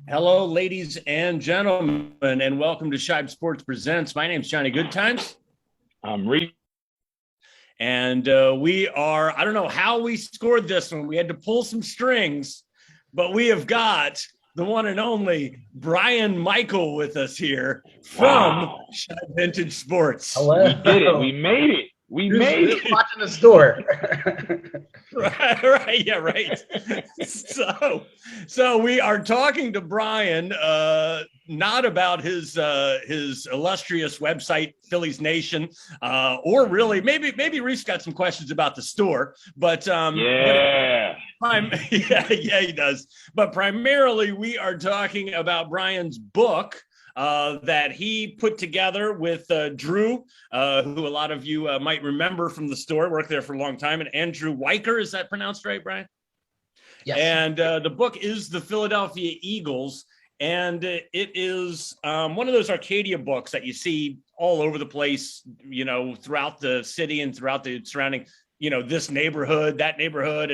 Hello, ladies and gentlemen, and welcome to Shibe Sports Presents. My name's Johnny Goodtimes. I'm Reef. And I don't know how we scored this one. We had to pull some strings, but we have got the one and only Brian Michael with us here from Shibe Vintage Sports. Hello. We did it. We made it. Who's watching the store. right. Yeah, right. So we are talking to Brian, not about his illustrious website, Phillies Nation, or really maybe Reef's got some questions about the store, but yeah, he does. But primarily, we are talking about Brian's book. That he put together with Drew, who a lot of you might remember from the store, worked there for a long time, and Andrew Weicker. Is that pronounced right, Brian? Yes. And the book is The Philadelphia Eagles, and it is one of those Arcadia books that you see all over the place, throughout the city and throughout the surrounding, this neighborhood, that neighborhood,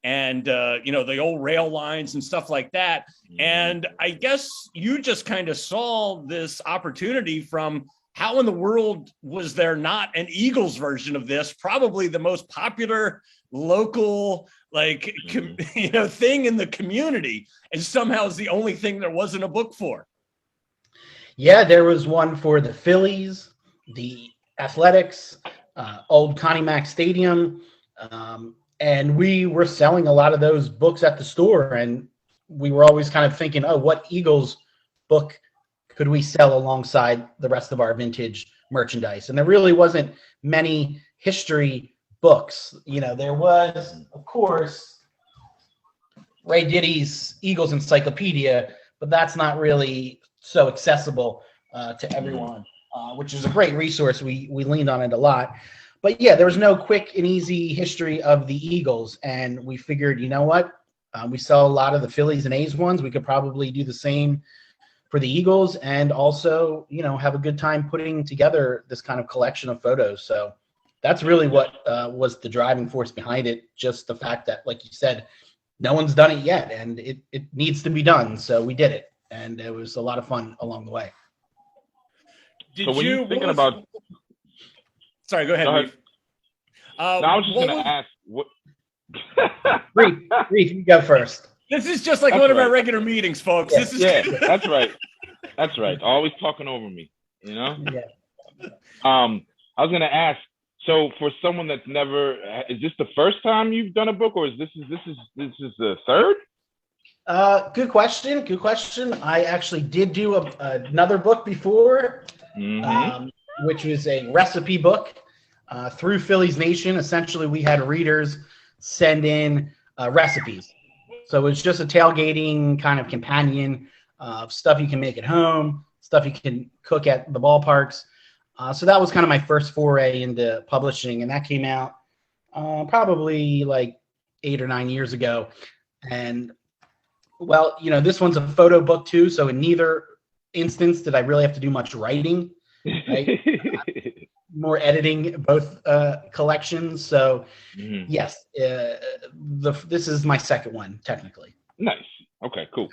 and the old rail lines and stuff like that. And I guess you just kind of saw this opportunity from how in the world was there not an Eagles version of this, probably the most popular local thing in the community, and somehow is the only thing there wasn't a book for. Yeah, there was one for the Phillies, the Athletics, old Connie Mack Stadium, and we were selling a lot of those books at the store, and we were always kind of thinking, oh, what Eagles book could we sell alongside the rest of our vintage merchandise? And there really wasn't many history books. There was, of course, Ray Diddy's Eagles Encyclopedia, but that's not really so accessible to everyone, which is a great resource. We leaned on it a lot. But yeah, there was no quick and easy history of the Eagles, and we figured, you know what? We sell a lot of the Phillies and A's ones. We could probably do the same for the Eagles, and also, have a good time putting together this kind of collection of photos. So that's really what was the driving force behind it. Just the fact that, like you said, no one's done it yet, and it needs to be done. So we did it, and it was a lot of fun along the way. Sorry, go ahead. I was just going to ask what. Reef, you go first. This is just like one of our regular meetings, folks. Yeah, that's right. That's right. Always talking over me, Yeah. I was going to ask. So, for someone that's never, is this the first time you've done a book, or is this the third? Good question. I actually did do another book before, which was a recipe book through Phillies Nation. Essentially, we had readers send in recipes. So it was just a tailgating kind of companion of stuff you can make at home, stuff you can cook at the ballparks. So that was kind of my first foray into publishing, and that came out probably like 8 or 9 years ago. And well, this one's a photo book too, so in neither instance did I really have to do much writing, right? More editing, both collections. So yes, this is my second one technically. Nice. Okay, cool.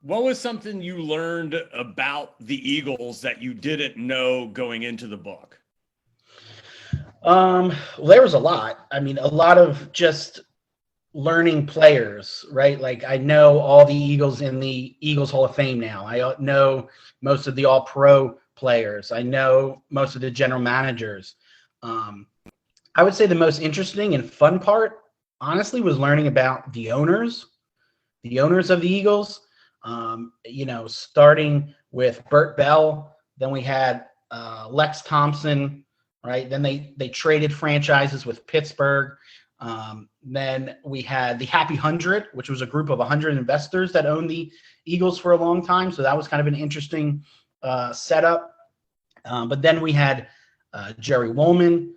What was something you learned about the Eagles that you didn't know going into the book? Well, there was a lot. I mean, a lot of just learning players, right? Like I know all the Eagles in the Eagles Hall of Fame now. I know most of the All-Pro players. I know most of the general managers. I would say the most interesting and fun part, honestly, was learning about the owners of the Eagles. Starting with Bert Bell, then we had Lex Thompson, right? Then they traded franchises with Pittsburgh. Then we had the Happy 100, which was a group of 100 investors that owned the Eagles for a long time. So that was kind of an interesting setup. But then we had Jerry Woolman,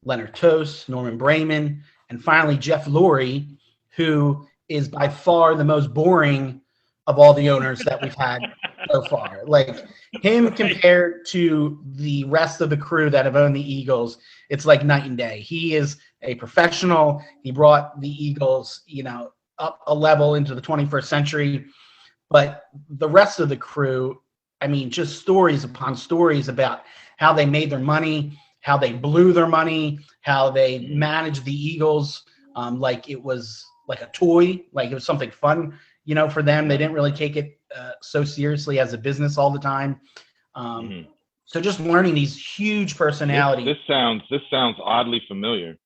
Leonard Tost, Norman Brayman, and finally Jeff Lurie, who is by far the most boring of all the owners that we've had so far. Like him compared to the rest of the crew that have owned the Eagles, it's like night and day. He is a professional. He brought the Eagles, up a level into the 21st century. But the rest of the crew, I mean, just stories upon stories about how they made their money, how they blew their money, how they managed the Eagles like it was like a toy, like it was something fun, for them. They didn't really take it so seriously as a business all the time. So just learning these huge personalities. This sounds oddly familiar.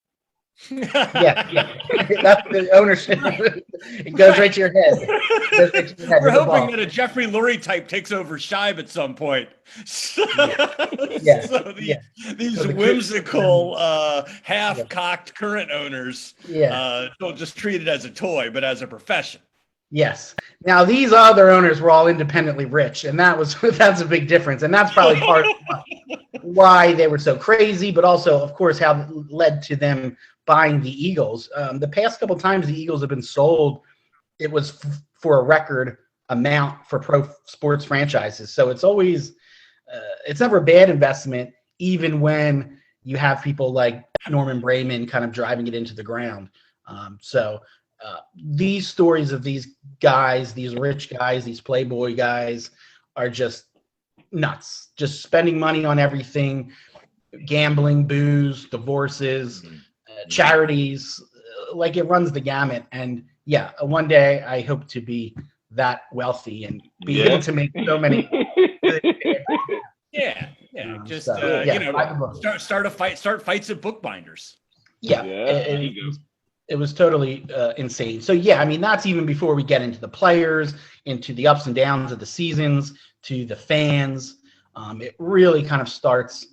Yeah. That's the ownership. It goes right to your head. We're hoping that a Jeffrey Lurie type takes over Shibe at some point. Yeah. So these whimsical, half-cocked current owners don't just treat it as a toy, but as a profession. Yes. Now these other owners were all independently rich, and that's a big difference, and that's probably part of why they were so crazy, but also, of course, how it led to them buying the Eagles. The past couple times the Eagles have been sold, it was for a record amount for pro sports franchises. So it's always, it's never a bad investment, even when you have people like Norman Brayman kind of driving it into the ground. These stories of these guys, these rich guys, these playboy guys are just nuts. Just spending money on everything, gambling, booze, divorces, charities, like it runs the gamut. And yeah, one day I hope to be that wealthy and be able to make so many. Start fights at bookbinders. It was totally insane. So yeah, I mean, that's even before we get into the players, into the ups and downs of the seasons, to the fans. It really kind of starts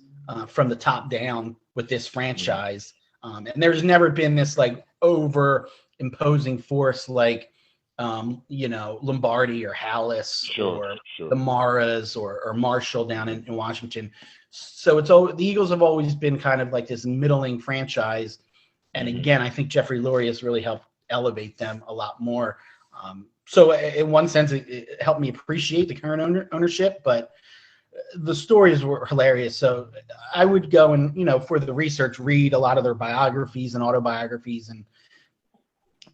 from the top down with this franchise. And there's never been this like over imposing force like, Lombardi or Hallis or the Maras or Marshall down in Washington. So the Eagles have always been kind of like this middling franchise. And again, I think Jeffrey Lurie has really helped elevate them a lot more. So in one sense, it helped me appreciate the current ownership, but the stories were hilarious. So I would go and, for the research, read a lot of their biographies and autobiographies, and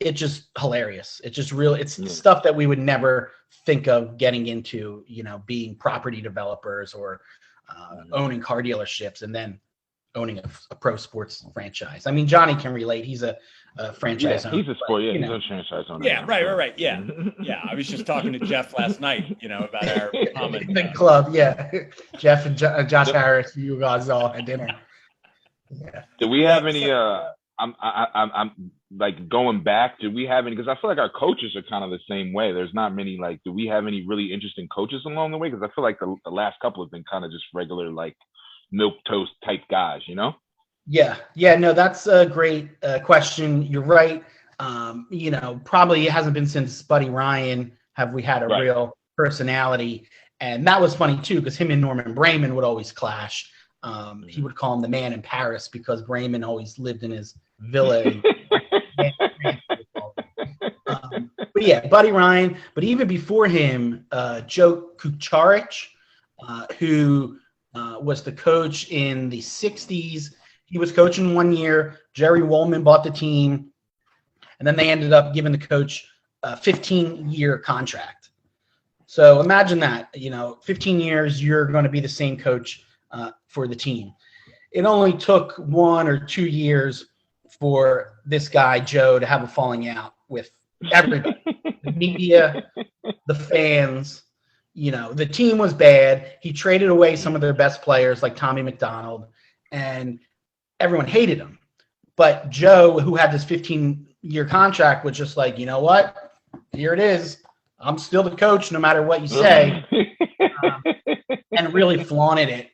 it's just hilarious. It's just it's stuff that we would never think of getting into, being property developers or owning car dealerships and then owning a pro sports franchise. I mean, Johnny can relate. He's a franchise owner. He's a sport. He's a franchise owner. Yeah, right. Yeah. I was just talking to Jeff last night, about our common the club. Yeah, Jeff and Josh Harris. You guys all had dinner. Yeah. Do we have any? I'm like going back. Do we have any? Because I feel like our coaches are kind of the same way. There's not many. Like, do we have any really interesting coaches along the way? Because I feel like the last couple have been kind of just regular like milk toast type guys, Yeah, no, that's a great question. You're right. Probably it hasn't been since Buddy Ryan have we had a real personality, and that was funny too because him and Norman Brayman would always clash. He would call him the man in Paris because Brayman always lived in his villa. But yeah, Buddy Ryan. But even before him, Joe Kucharich, who was the coach in the 60s. He was coaching 1 year. Jerry Woolman bought the team. And then they ended up giving the coach a 15-year contract. So imagine that, 15 years, you're going to be the same coach for the team. It only took 1 or 2 years for this guy, Joe, to have a falling out with everybody. The media, the fans. The team was bad. He traded away some of their best players like Tommy McDonald, and everyone hated him. But Joe, who had this 15-year contract, was just like, you know what? Here it is. I'm still the coach no matter what you say. And really flaunted it.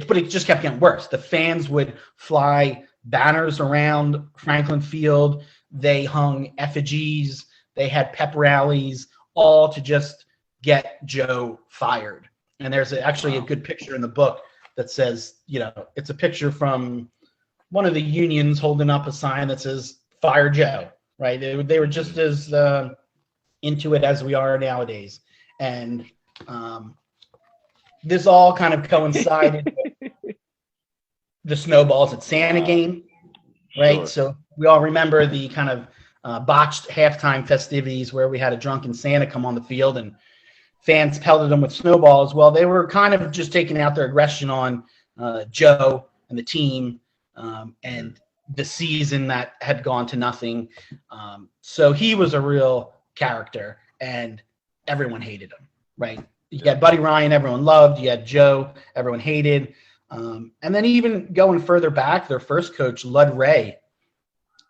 But it just kept getting worse. The fans would fly banners around Franklin Field. They hung effigies. They had pep rallies, all to just get Joe fired. And there's actually a good picture in the book that says, it's a picture from one of the unions holding up a sign that says, fire Joe, right? They were just as into it as we are nowadays. And this all kind of coincided with the Snowballs at Santa game, right? Sure. So we all remember the kind of botched halftime festivities where we had a drunken Santa come on the field and fans pelted them with snowballs. Well, they were kind of just taking out their aggression on Joe and the team and the season that had gone to nothing. So he was a real character, and everyone hated him, right? You had Buddy Ryan, everyone loved. You had Joe, everyone hated. And then even going further back, their first coach, Lud Ray,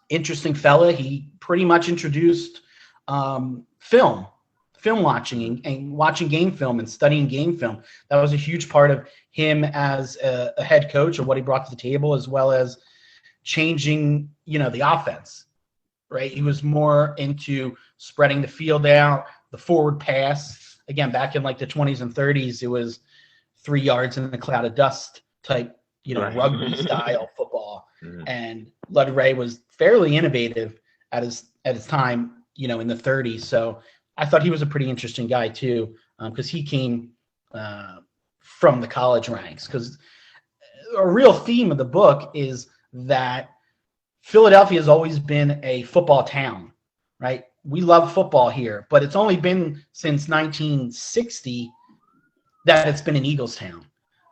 interesting fella. He pretty much introduced film watching and watching game film and studying game film. That was a huge part of him as a head coach and what he brought to the table, as well as changing, the offense, right? He was more into spreading the field out, the forward pass. Again, back in like the 20s and 30s, it was 3 yards in a cloud of dust type, rugby style football. And Lud Ray was fairly innovative at his time, in the 30s. So I thought he was a pretty interesting guy too, because he came from the college ranks. Because a real theme of the book is that Philadelphia has always been a football town, right? We love football here, but it's only been since 1960 that it's been an Eagles town.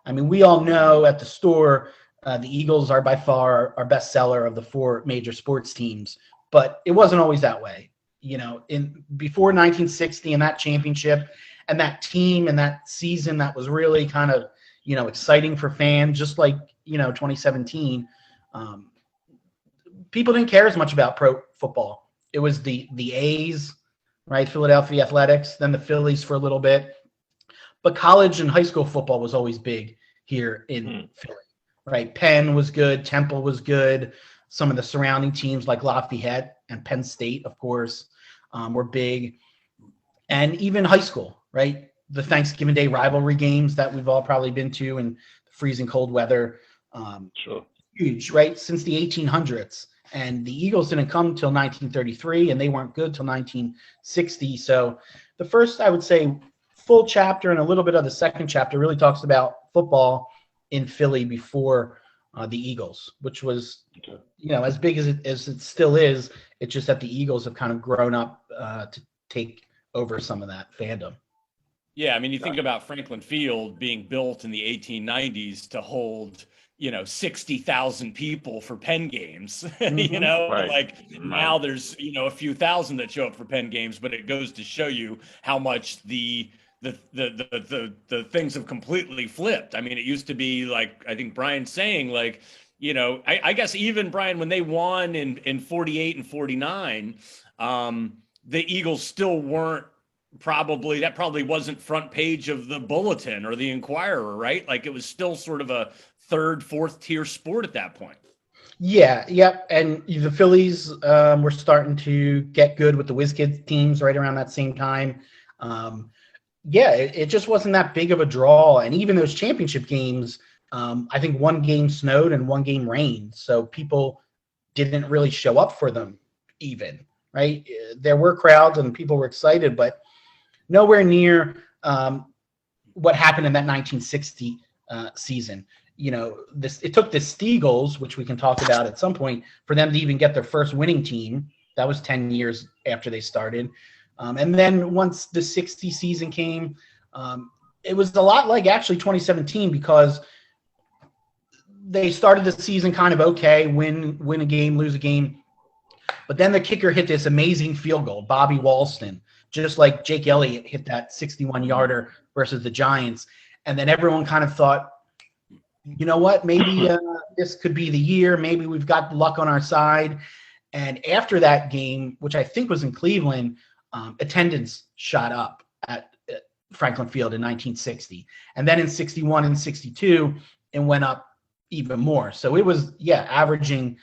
I mean, we all know at the store, the Eagles are by far our best seller of the 4 major sports teams, but it wasn't always that way. Before 1960 and that championship and that team and that season, that was really kind of, exciting for fans, just like, 2017. People didn't care as much about pro football. It was the A's, right? Philadelphia Athletics, then the Phillies for a little bit. But college and high school football was always big here in Philly, right? Penn was good. Temple was good. Some of the surrounding teams like Lafayette and Penn State, of course, were big. And even high school, right? The Thanksgiving Day rivalry games that we've all probably been to in freezing cold weather. Sure. Huge, right? Since the 1800s. And the Eagles didn't come till 1933, and they weren't good till 1960. So the first, I would say, full chapter and a little bit of the second chapter really talks about football in Philly before the Eagles, which was, as big as it still is. It's just that the Eagles have kind of grown up to take over some of that fandom. Yeah, I mean, you think about Franklin Field being built in the 1890s to hold, 60,000 people for Penn games, Now there's, a few thousand that show up for Penn games, but it goes to show you how much the things have completely flipped. I mean, it used to be like, I think Brian's saying, like, I guess even Brian, when they won in 48 and 49, the Eagles still weren't that probably wasn't front page of the Bulletin or the Inquirer, right? Like it was still sort of a third, fourth tier sport at that point. Yeah, yep. And the Phillies were starting to get good with the WizKids teams right around that same time. It just wasn't that big of a draw. And even those championship games, I think one game snowed and one game rained. So people didn't really show up for them even, right? There were crowds and people were excited, but nowhere near what happened in that 1960 season. It took the Steagles, which we can talk about at some point, for them to even get their first winning team. That was 10 years after they started. And then once the 60 season came, it was a lot like actually 2017 because they started the season kind of okay, win a game, lose a game. But then the kicker hit this amazing field goal, Bobby Walston, just like Jake Elliott hit that 61-yarder versus the Giants. And then everyone kind of thought, you know what, maybe this could be the year. Maybe we've got luck on our side. And after that game, which I think was in Cleveland, attendance shot up at Franklin Field in 1960. And then in 61 and 62, it went up even more. So it was, averaging,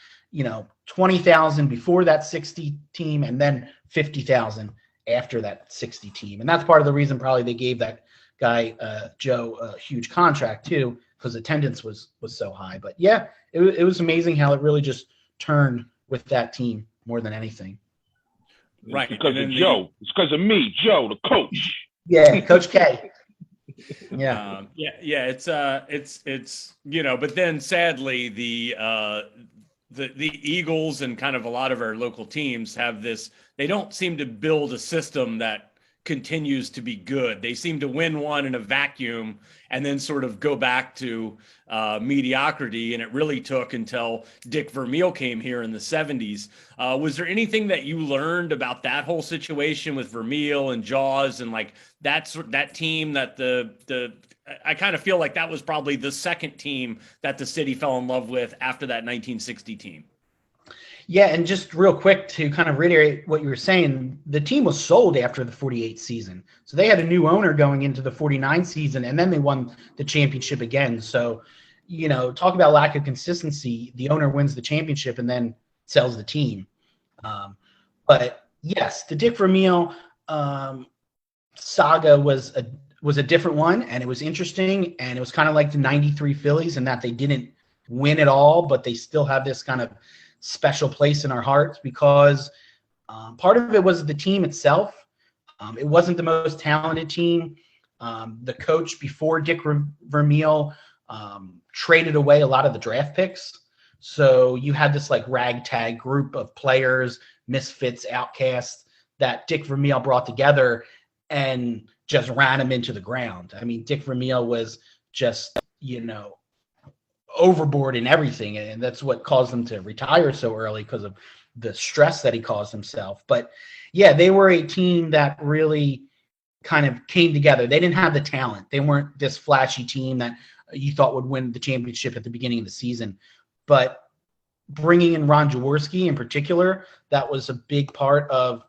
20,000 before that 60 team and then 50,000 after that 60 team. And that's part of the reason probably they gave that guy, Joe, a huge contract too, because attendance was so high. But it was amazing how it really just turned with that team more than anything. Right. Because of Joe. It's because of me, Joe, the coach. Yeah, Coach K. It's but then sadly the Eagles and kind of a lot of our local teams have this, they don't seem to build a system that continues to be good. They seem to win one in a vacuum and then sort of go back to mediocrity. And it really took until Dick Vermeil came here in the 70s. Was there anything that you learned about that whole situation with Vermeil and Jaws and like that team that I kind of feel like that was probably the second team that the city fell in love with after that 1960 team? Yeah, and just real quick to kind of reiterate what you were saying, the team was sold after the 48 season. So they had a new owner going into the 49 season, and then they won the championship again. So, talk about lack of consistency. The owner wins the championship and then sells the team. But yes, the Dick Vermeil saga was a different one, and it was interesting, and it was kind of like the 93 Phillies in that they didn't win it all, but they still have this kind of special place in our hearts because part of it was the team itself. It wasn't the most talented team. The coach before Dick Vermeil traded away a lot of the draft picks. So you had this like ragtag group of players, misfits, outcasts that Dick Vermeil brought together and just ran them into the ground. I mean, Dick Vermeil was just, overboard in everything, and that's what caused him to retire so early because of the stress that he caused himself. But yeah, they were a team that really kind of came together. They didn't have the talent. They weren't this flashy team that you thought would win the championship at the beginning of the season. But bringing in Ron Jaworski in particular, that was a big part of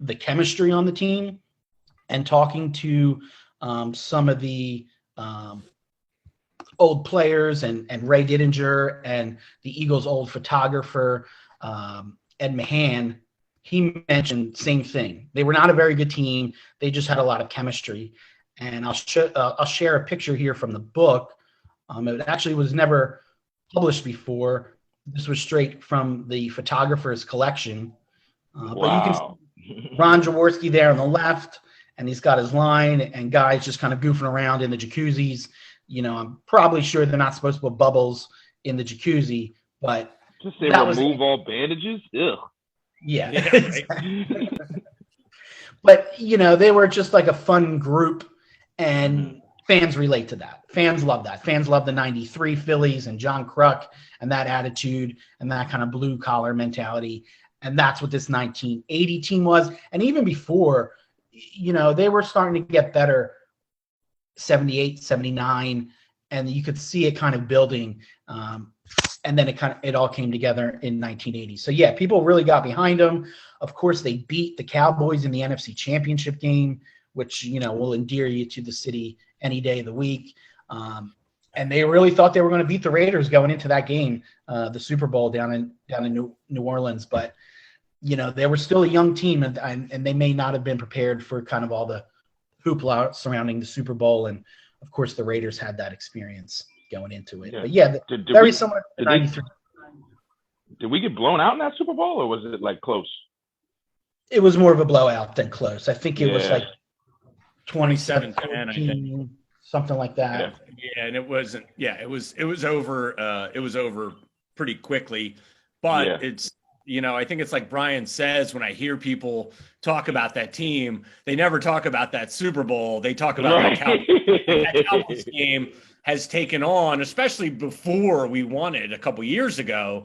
the chemistry on the team, and talking to some of the old players and Ray Didinger and the Eagles' old photographer, Ed Mahan, he mentioned same thing. They were not a very good team. They just had a lot of chemistry. And I'll share a picture here from the book. It actually was never published before. This was straight from the photographer's collection. Wow. But you can see Ron Jaworski there on the left, and he's got his line, and guys just kind of goofing around in the jacuzzis. I'm probably sure they're not supposed to put bubbles in the jacuzzi, but just say remove all bandages. Ugh. Yeah. Right. But they were just like a fun group, and fans relate to that. Fans love that. Fans love the 93 Phillies and John Kruk and that attitude and that kind of blue collar mentality. And that's what this 1980 team was. And even before, they were starting to get better. 78, 79, and you could see it kind of building. And then it all came together in 1980. So yeah, people really got behind them. Of course, they beat the Cowboys in the NFC Championship game, which, will endear you to the city any day of the week. And they really thought they were going to beat the Raiders going into that game, the Super Bowl down in New Orleans. But, they were still a young team, and they may not have been prepared for kind of all the hoopla surrounding the Super Bowl, and of course the Raiders had that experience going into it. Yeah. But yeah, very similar to 93. Did we get blown out in that Super Bowl, or was it like close? It was more of a blowout than close. I think it was like 27-10, I think. Something like that. Yeah, and it wasn't. Yeah, it was over. It was over pretty quickly, but it's. I think it's like Brian says, when I hear people talk about that team, they never talk about that Super Bowl. They talk about that Cowboys game has taken on, especially before we won it a couple years ago,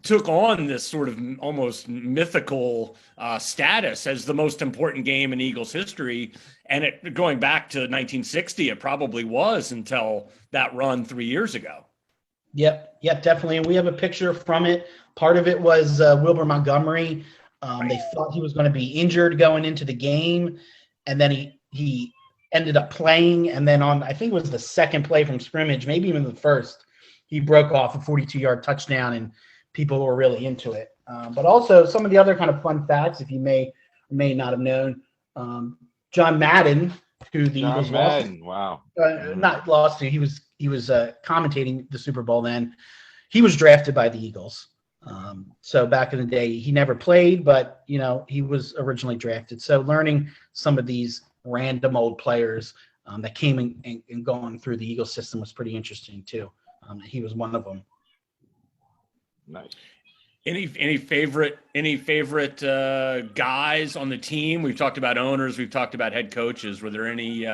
took on this sort of almost mythical status as the most important game in Eagles history. And going back to 1960, it probably was until that run 3 years ago. Yep, definitely. And we have a picture from it. Part of it was Wilbur Montgomery. They thought he was going to be injured going into the game, and then he ended up playing. And then I think it was the second play from scrimmage, maybe even the first, he broke off a 42-yard touchdown, and people were really into it. But also some of the other kind of fun facts, if you may or may not have known, John Madden, who the Eagles lost. Wow. Not lost to. He was commentating the Super Bowl then. He was drafted by the Eagles. So back in the day, he never played, but he was originally drafted. So learning some of these random old players that came and going through the Eagles system was pretty interesting too. He was one of them. Nice. Any favorite guys on the team? We've talked about owners. We've talked about head coaches. Were there any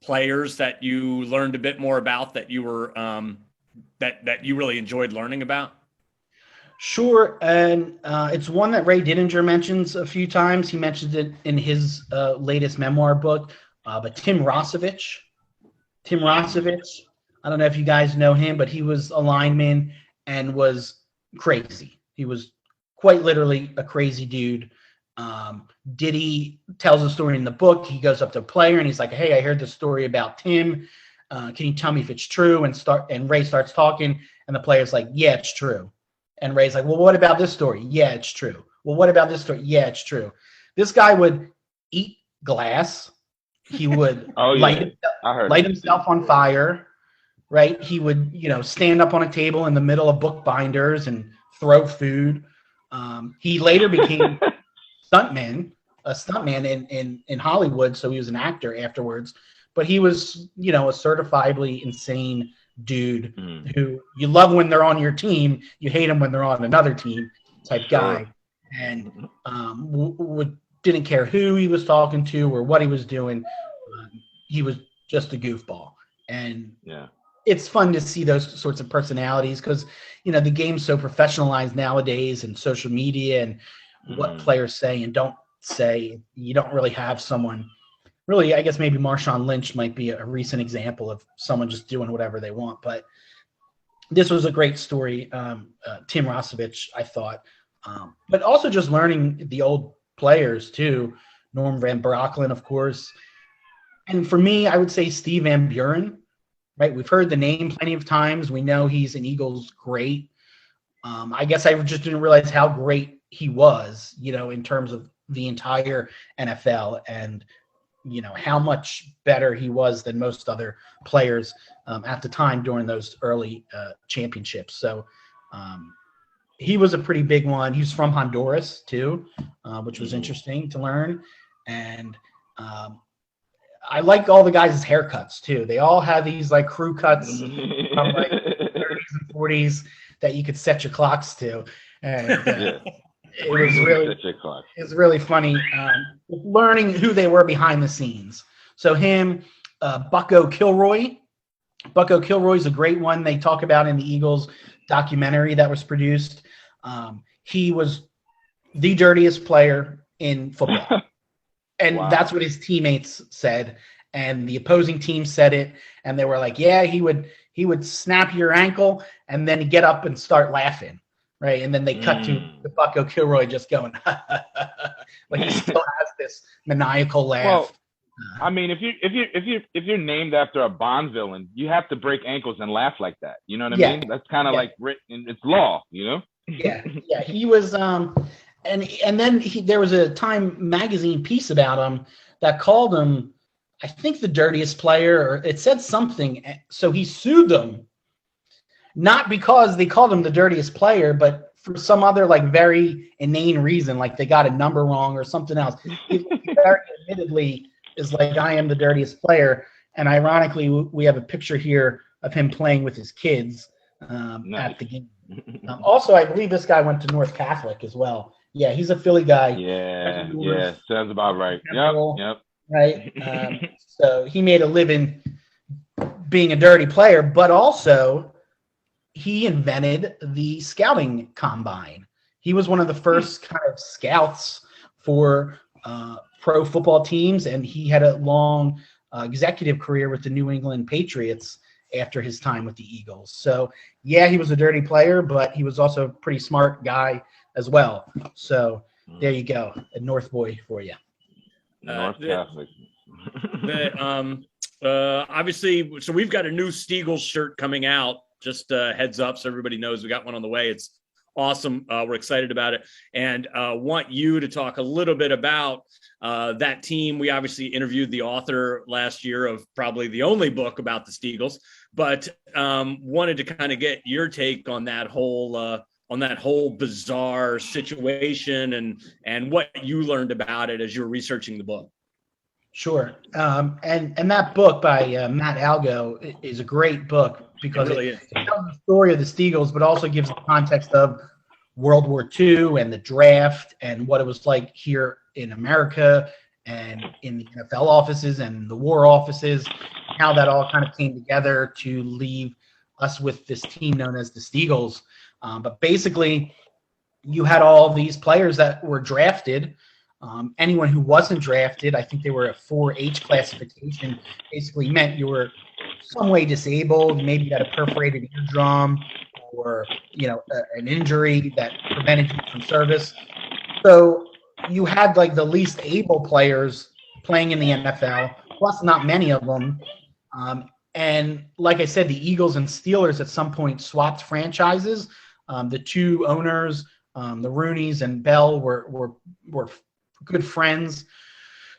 players that you learned a bit more about that you were that you really enjoyed learning about? Sure, and it's one that Ray Didinger mentions a few times. He mentions it in his latest memoir book. But Tim Rosevich, I don't know if you guys know him, but he was a lineman and was crazy. He was quite literally a crazy dude. Diddy tells a story in the book. He goes up to a player and he's like, "Hey, I heard the story about Tim. Can you tell me if it's true?" And Ray starts talking, and the player's like, "Yeah, it's true." And Ray's like, "Well, what about this story?" "Yeah, it's true." "Well, what about this story?" "Yeah, it's true." This guy would eat glass. He would light himself on fire. Right? He would, stand up on a table in the middle of bookbinders and throw food. He later became a stuntman in Hollywood, so he was an actor afterwards. But he was, a certifiably insane dude who you love when they're on your team, you hate them when they're on another team type guy. And didn't care who he was talking to or what he was doing. He was just a goofball. And it's fun to see those sorts of personalities because, the game's so professionalized nowadays and social media and what players say and don't say. You don't really have someone really. I guess maybe Marshawn Lynch might be a recent example of someone just doing whatever they want. But this was a great story. Tim Rosevich, I thought, but also just learning the old players too. Norm Van Brocklin, of course. And for me, I would say Steve Van Buren. Right, we've heard the name plenty of times. We know he's an Eagles great. I guess I just didn't realize how great he was, in terms of the entire NFL and, how much better he was than most other players at the time during those early championships. So he was a pretty big one. He was from Honduras too, which was interesting to learn. And I like all the guys' haircuts too. They all have these like crew cuts from like 30s and 40s that you could set your clocks to, and it was really funny learning who they were behind the scenes. So him, Bucko Kilroy. Bucko Kilroy's a great one. They talk about in the Eagles documentary that was produced. He was the dirtiest player in football. And that's what his teammates said, and the opposing team said it, and they were like, "Yeah, he would snap your ankle, and then he'd get up and start laughing, right?" And then they cut to the Bucko Kilroy just going, like he still has this maniacal laugh. Well, I mean, if you're named after a Bond villain, you have to break ankles and laugh like that. You know what I mean? That's kind of like written. It's law, Yeah. He was. And then there was a Time magazine piece about him that called him, I think, the dirtiest player, or it said something. So he sued them, not because they called him the dirtiest player, but for some other like very inane reason, like they got a number wrong or something else. He very admittedly is like, "I am the dirtiest player." And ironically, we have a picture here of him playing with his kids at the game. Also, I believe this guy went to North Catholic as well. Yeah, he's a Philly guy. Yeah, sounds about right. Yep. Right. So he made a living being a dirty player, but also he invented the scouting combine. He was one of the first kind of scouts for pro football teams, and he had a long executive career with the New England Patriots after his time with the Eagles. So, yeah, he was a dirty player, but he was also a pretty smart guy as well. So there you go, a North boy for you. North Catholic. Obviously, so we've got a new Steagles shirt coming out. Just heads up, so everybody knows we got one on the way. It's awesome. We're excited about it, and want you to talk a little bit about that team. We obviously interviewed the author last year of probably the only book about the Steagles, but wanted to kind of get your take on that whole bizarre situation and what you learned about it as you were researching the book. Sure. And that book by Matt Algo is a great book. because really it tells the story of the Steagles, but also gives the context of World War II and the draft and what it was like here in America and in the NFL offices and the war offices, how that all kind of came together to leave us with this team known as the Steagles. But basically, you had all these players that were drafted. Anyone who wasn't drafted, I think they were a 4H classification, basically meant you were some way disabled, maybe you had a perforated eardrum or an injury that prevented you from service. So you had like the least able players playing in the NFL, plus not many of them. And like I said, the Eagles and Steelers at some point swapped franchises. The two owners, the Rooneys and Bell, were good friends.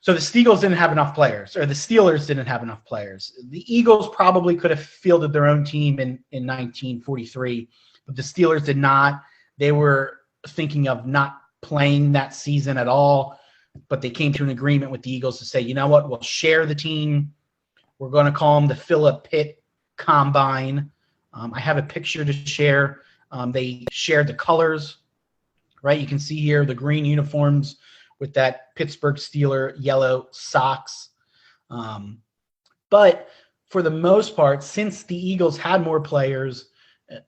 So the Steagles didn't have enough players, or the Steelers didn't have enough players. The Eagles probably could have fielded their own team in 1943, but the Steelers did not. They were thinking of not playing that season at all, but they came to an agreement with the Eagles to say, you know what, we'll share the team. We're going to call them the Philip Pitt Combine. I have a picture to share. They shared the colors, right? You can see here the green uniforms with that Pittsburgh Steeler yellow socks. But for the most part, since the Eagles had more players,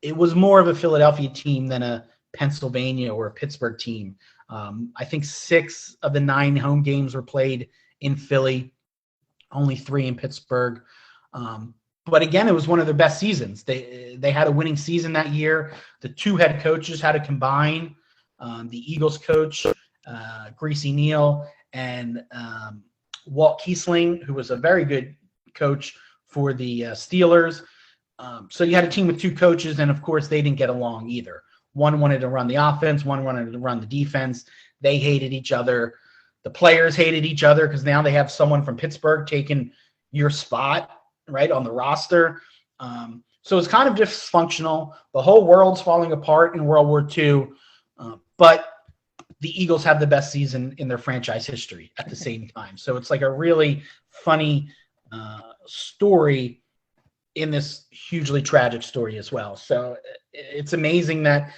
it was more of a Philadelphia team than a Pennsylvania or a Pittsburgh team. I think 6 of the 9 home games were played in Philly, only 3 in Pittsburgh. But again, it was one of their best seasons. They had a winning season that year. The 2 head coaches had to combine. The Eagles coach, Greasy Neal, and Walt Kiesling, who was a very good coach for the Steelers. So you had a team with 2 coaches, and of course they didn't get along either. One wanted to run the offense, one wanted to run the defense. They hated each other. The players hated each other because now they have someone from Pittsburgh taking your spot, right, on the roster. So it's kind of dysfunctional. The whole world's falling apart in World War II, but the Eagles have the best season in their franchise history at the same time. So it's like a really funny story in this hugely tragic story as well. So it's amazing that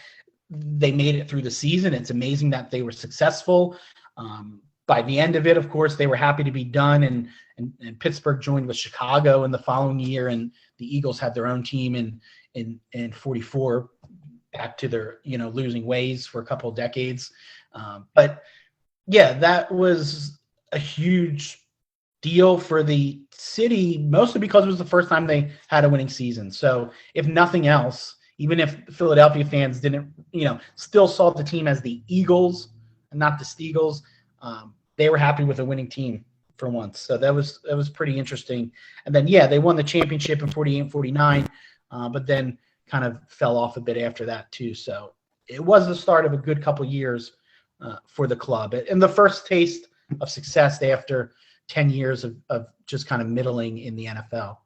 they made it through the season. It's amazing that they were successful. By the end of it, of course, they were happy to be done, and Pittsburgh joined with Chicago in the following year, and the Eagles had their own team in 44, back to their losing ways for a couple of decades. But yeah, that was a huge deal for the city, mostly because it was the first time they had a winning season. So if nothing else, even if Philadelphia fans didn't, still saw the team as the Eagles and not the Steagles, they were happy with a winning team for once. So that was pretty interesting. And then, yeah, they won the championship in 48 and 49, but then kind of fell off a bit after that too. So it was the start of a good couple years for the club, and the first taste of success after 10 years of just kind of middling in the NFL.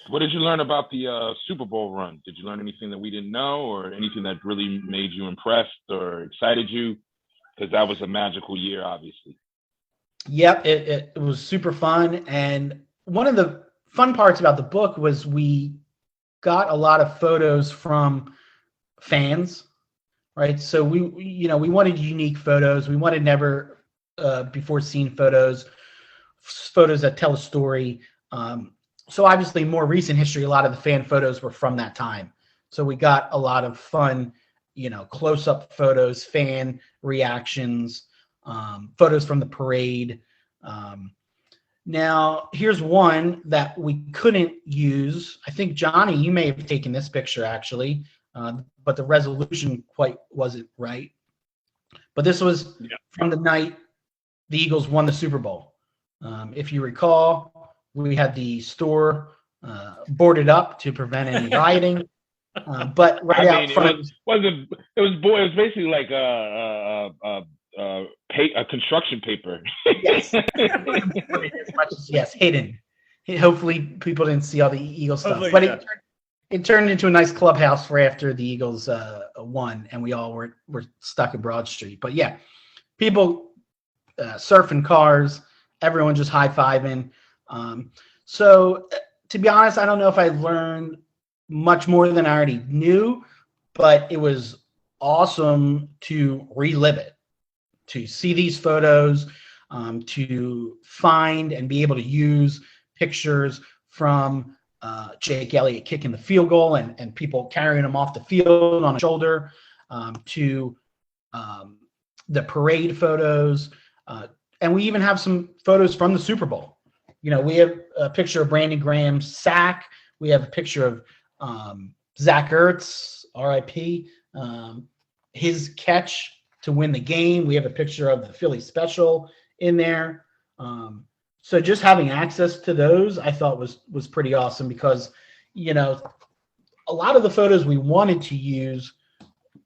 What did you learn about the Super Bowl run? Did you learn anything that we didn't know, or anything that really made you impressed or excited you? Because that was a magical year, obviously. Yep, it was super fun. And one of the fun parts about the book was we got a lot of photos from fans, right? So we wanted unique photos. We wanted never before seen photos that tell a story. So obviously, more recent history, a lot of the fan photos were from that time. So we got a lot of fun, close-up photos, fan reactions, photos from the parade. Now, here's one that we couldn't use. I think, Johnny, you may have taken this picture, actually, but the resolution quite wasn't right. But this was from the night the Eagles won the Super Bowl. If you recall, we had the store boarded up to prevent any rioting. But out front, it was basically like a construction paper. Yes, as much as hidden. Hopefully, people didn't see all the Eagle stuff. But it turned into a nice clubhouse for after the Eagles won, and we all were stuck in Broad Street. But yeah, people surfing cars, everyone just high-fiving. So to be honest, I don't know if I learned much more than I already knew, but it was awesome to relive it, to see these photos, to find and be able to use pictures from Jake Elliott kicking the field goal and people carrying him off the field on a shoulder, to the parade photos. And we even have some photos from the Super Bowl. You know, we have a picture of Brandon Graham's sack. We have a picture of Zach Ertz, RIP, his catch to win the game. We have a picture of the Philly special in there. So just having access to those, I thought was pretty awesome because, you know, a lot of the photos we wanted to use,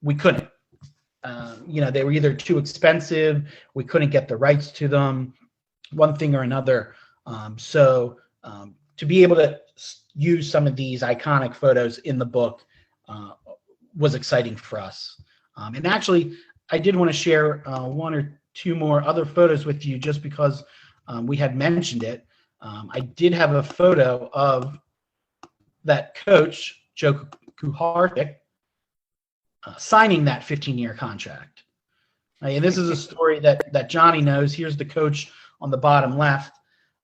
we couldn't. You know, they were either too expensive, we couldn't get the rights to them, one thing or another. So to be able to use some of these iconic photos in the book was exciting for us. And actually, I did want to share one or two more other photos with you just because we had mentioned it. I did have a photo of that coach, Joe Kuharczyk, signing that 15-year contract. And this is a story that Johnny knows. Here's the coach on the bottom left.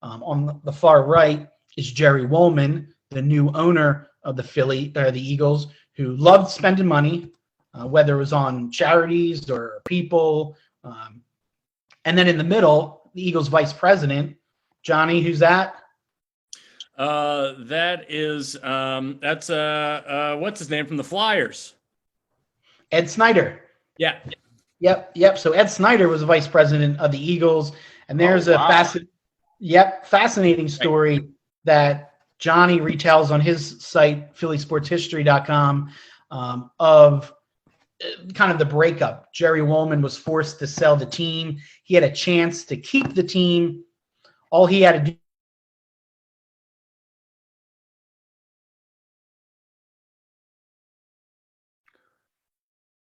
On the far right is Jerry Woolman, the new owner of the Eagles, who loved spending money, whether it was on charities or people. And then in the middle, the Eagles vice president, Johnny, who's that? That is what's his name from the Flyers? Ed Snyder. Yeah. Yep. So Ed Snyder was the vice president of the Eagles, and there's fascinating story that Johnny retells on his site, phillysportshistory.com, of kind of the breakup. Jerry Woolman was forced to sell the team. He had a chance to keep the team. All he had to do.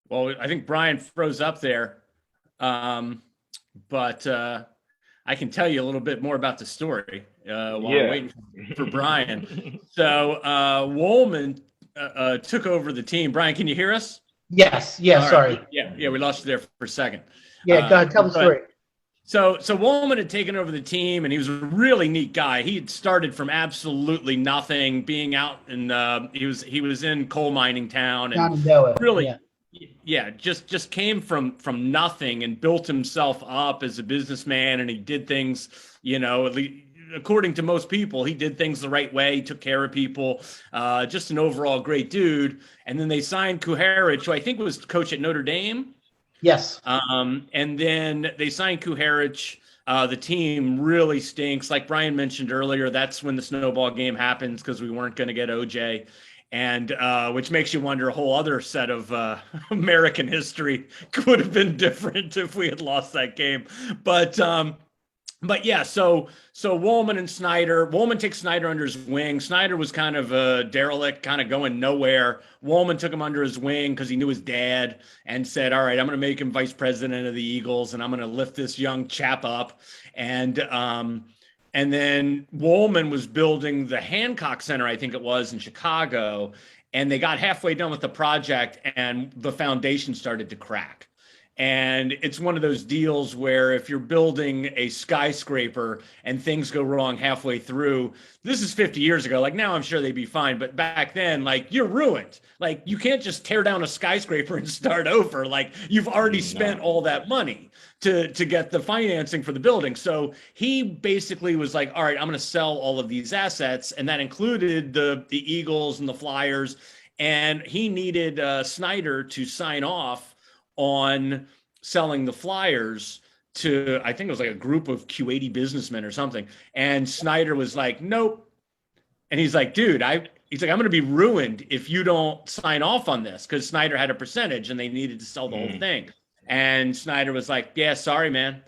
Well, I think Brian froze up there, but I can tell you a little bit more about the story while I'm waiting for Brian. So Woolman took over the team. Brian, can you hear us? Yes. Yeah. Sorry. Right. Yeah. We lost you there for a second. Yeah. Go ahead. Tell the story. So Woolman had taken over the team, and he was a really neat guy. He had started from absolutely nothing, being out, and he was in coal mining town, and really. Yeah, just came from nothing and built himself up as a businessman, and he did things, you know, at least according to most people, he did things the right way. He took care of people, just an overall great dude. And then they signed Kuharich, who I think was coach at Notre Dame. Yes. And then they signed Kuharich. The team really stinks. Like Brian mentioned earlier, that's when the snowball game happens because we weren't going to get OJ. And which makes you wonder a whole other set of American history could have been different if we had lost that game. But yeah, so Woolman and Snyder. Woolman takes Snyder under his wing. Snyder was kind of a derelict, kind of going nowhere. Woolman took him under his wing because he knew his dad and said, all right, I'm going to make him vice president of the Eagles, and I'm going to lift this young chap up. And then Woolman was building the Hancock Center, I think it was, in Chicago. And they got halfway done with the project and the foundation started to crack. And it's one of those deals where if you're building a skyscraper and things go wrong halfway through, this is 50 years ago. Like now I'm sure they'd be fine. But back then, like you're ruined. Like you can't just tear down a skyscraper and start over. Like you've already spent all that money to get the financing for the building. So he basically was like, all right, I'm going to sell all of these assets. And that included the Eagles and the Flyers. And he needed Snyder to sign off on selling the Flyers to, I think it was like a group of Q80 businessmen or something. And Snyder was like, nope. And he's like, dude, I'm going to be ruined if you don't sign off on this, because Snyder had a percentage and they needed to sell the whole thing. And Snyder was like, yeah, sorry, man.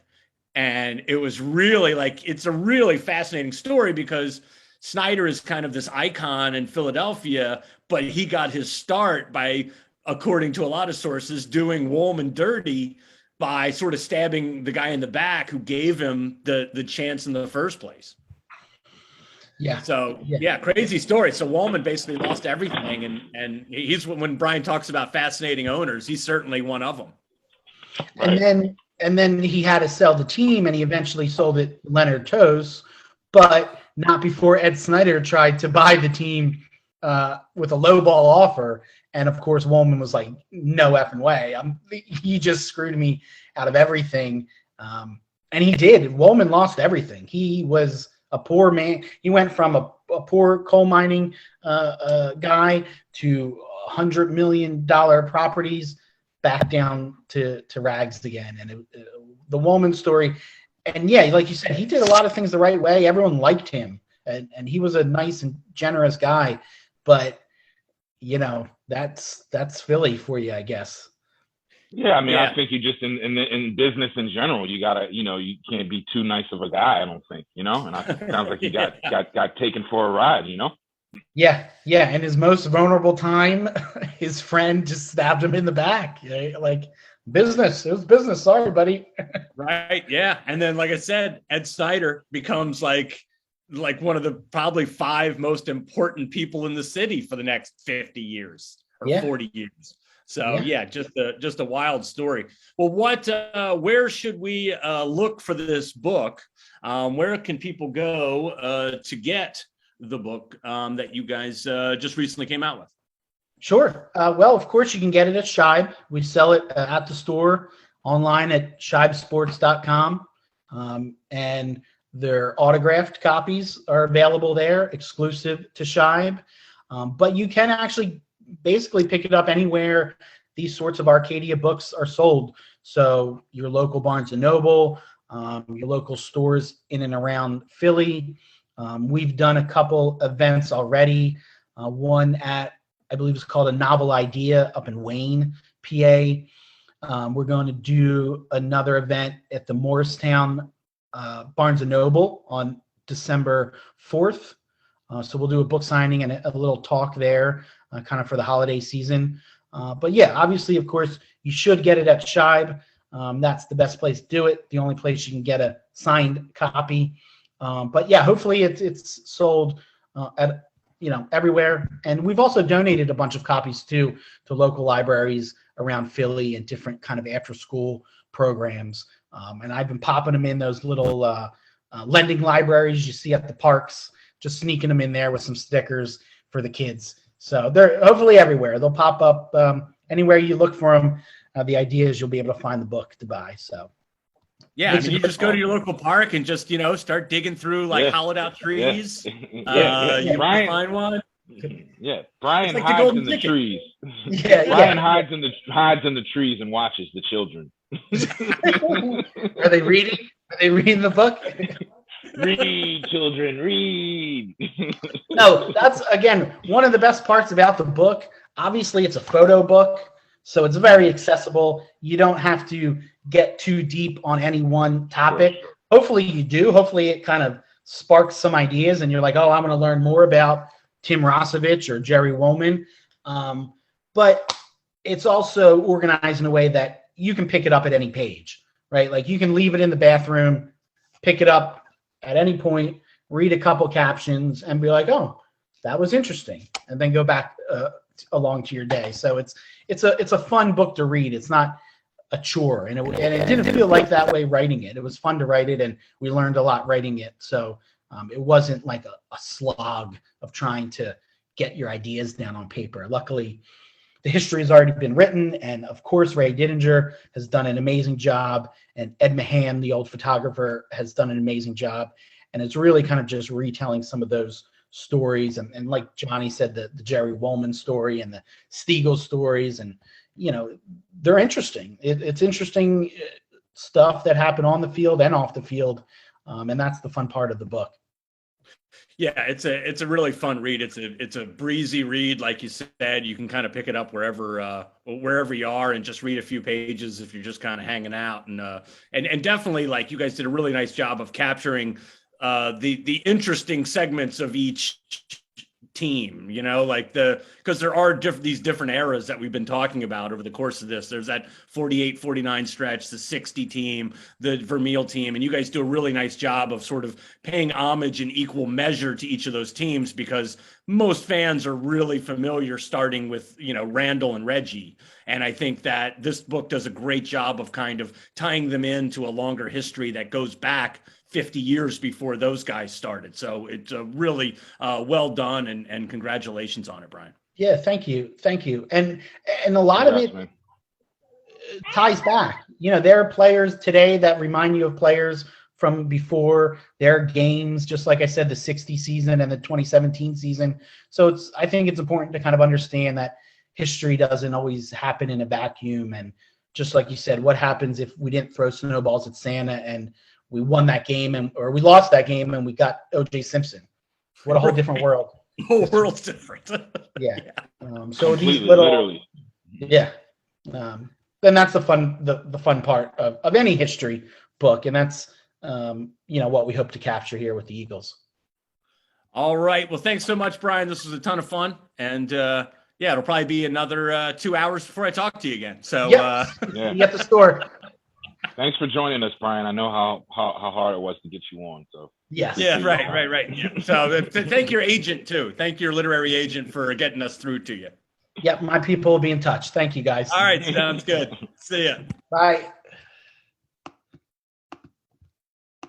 And it was really like, it's a really fascinating story because Snyder is kind of this icon in Philadelphia, but he got his start by, according to a lot of sources, doing Woolman dirty by sort of stabbing the guy in the back who gave him the chance in the first place. Yeah. So Yeah. yeah, crazy story. So Wallman basically lost everything, and he's, when Brian talks about fascinating owners, he's certainly one of them. Right. And then he had to sell the team, and he eventually sold it to Leonard Toews, but not before Ed Snyder tried to buy the team with a lowball offer. And of course, Wallman was like, "No effing way! He just screwed me out of everything." And he did. Wallman lost everything. He was a poor man. He went from a poor coal mining guy to $100 million properties, back down to rags again. And the Wallman story. And yeah, like you said, he did a lot of things the right way. Everyone liked him, and he was a nice and generous guy. But that's Philly for you, I guess. Yeah, I mean, I think you just in business in general, you gotta, you can't be too nice of a guy. I don't think, and it sounds like he got taken for a ride, Yeah. In his most vulnerable time, his friend just stabbed him in the back. Like, business. It was business. Sorry, buddy. Right. Yeah. And then, like I said, Ed Snyder becomes like one of the probably 5 most important people in the city for the next 50 years or 40 years. So just a wild story. Well, where should we look for this book? Where can people go to get the book that you guys just recently came out with? Sure. Well, of course, you can get it at Shibe. We sell it at the store, online at shibesports.com. And their autographed copies are available there, exclusive to Shibe. But you can actually basically pick it up anywhere these sorts of Arcadia books are sold. So your local Barnes & Noble, your local stores in and around Philly. We've done a couple events already. One at, I believe it's called A Novel Idea up in Wayne, PA. We're going to do another event at the Morristown Barnes & Noble on December 4th. So we'll do a book signing and a little talk there kind of for the holiday season. But yeah, obviously, of course, you should get it at Shibe. That's the best place to do it. The only place you can get a signed copy. But yeah, hopefully it's sold at everywhere. And we've also donated a bunch of copies to local libraries around Philly and different kind of after school programs. And I've been popping them in those little lending libraries you see at the parks, just sneaking them in there with some stickers for the kids. So they're hopefully everywhere. They'll pop up anywhere you look for them. The idea is you'll be able to find the book to buy. So yeah, I mean, you just go to your local park and just start digging through hollowed out trees. You can find one. Yeah, Brian hides in the trees. Brian hides in the trees and watches the children. Are they reading? Are they reading the book? Read, children, read. No, that's, again, one of the best parts about the book. Obviously, it's a photo book, so it's very accessible. You don't have to get too deep on any one topic. Sure. Hopefully you do. Hopefully it kind of sparks some ideas and you're like, oh, I'm going to learn more about Tim Rossovich or Jerry Wallman. But it's also organized in a way that you can pick it up at any page, right? Like you can leave it in the bathroom, pick it up at any point, read a couple captions and be like, oh, that was interesting. And then go back along to your day. So it's a fun book to read. It's not a chore. And it didn't feel like that way writing it. It was fun to write it and we learned a lot writing it. So it wasn't like a slog of trying to get your ideas down on paper. Luckily, the history has already been written. And of course, Ray Didinger has done an amazing job. And Ed Mahan, the old photographer, has done an amazing job. And it's really kind of just retelling some of those stories. And like Johnny said, the Jerry Wallman story and the Stiegel stories. And, they're interesting. It's interesting stuff that happened on the field and off the field. And that's the fun part of the book. Yeah, it's a really fun read. It's a breezy read, like you said. You can kind of pick it up wherever you are and just read a few pages if you're just kind of hanging out. And definitely, like, you guys did a really nice job of capturing the interesting segments of each team, because there are these different eras that we've been talking about over the course of this. There's that 48-49 stretch, the 60 team, the Vermeil team, and you guys do a really nice job of sort of paying homage in equal measure to each of those teams, because most fans are really familiar starting with, Randall and Reggie. And I think that this book does a great job of kind of tying them into a longer history that goes back 50 years before those guys started. So it's really well done, and congratulations on it, Brian. Yeah, thank you. And a lot of it ties back. There are players today that remind you of players from before their games, just like I said, the 60 season and the 2017 season. So I think it's important to kind of understand that history doesn't always happen in a vacuum. And just like you said, what happens if we didn't throw snowballs at Santa and we won that game or we lost that game and we got O.J. Simpson? What a whole different world. The whole world's different. Yeah. So these little, literally. Yeah. Then that's the fun part of any history book, and that's what we hope to capture here with the Eagles. All right. Well, thanks so much, Brian. This was a ton of fun, and it'll probably be another 2 hours before I talk to you again. So you at the store. Thanks for joining us, Brian. I know how hard it was to get you on. So yes. Yeah. Right. Yeah. So thank your agent too. Thank your literary agent for getting us through to you. Yep. My people will be in touch. Thank you, guys. All right. Sounds good. See ya. Bye.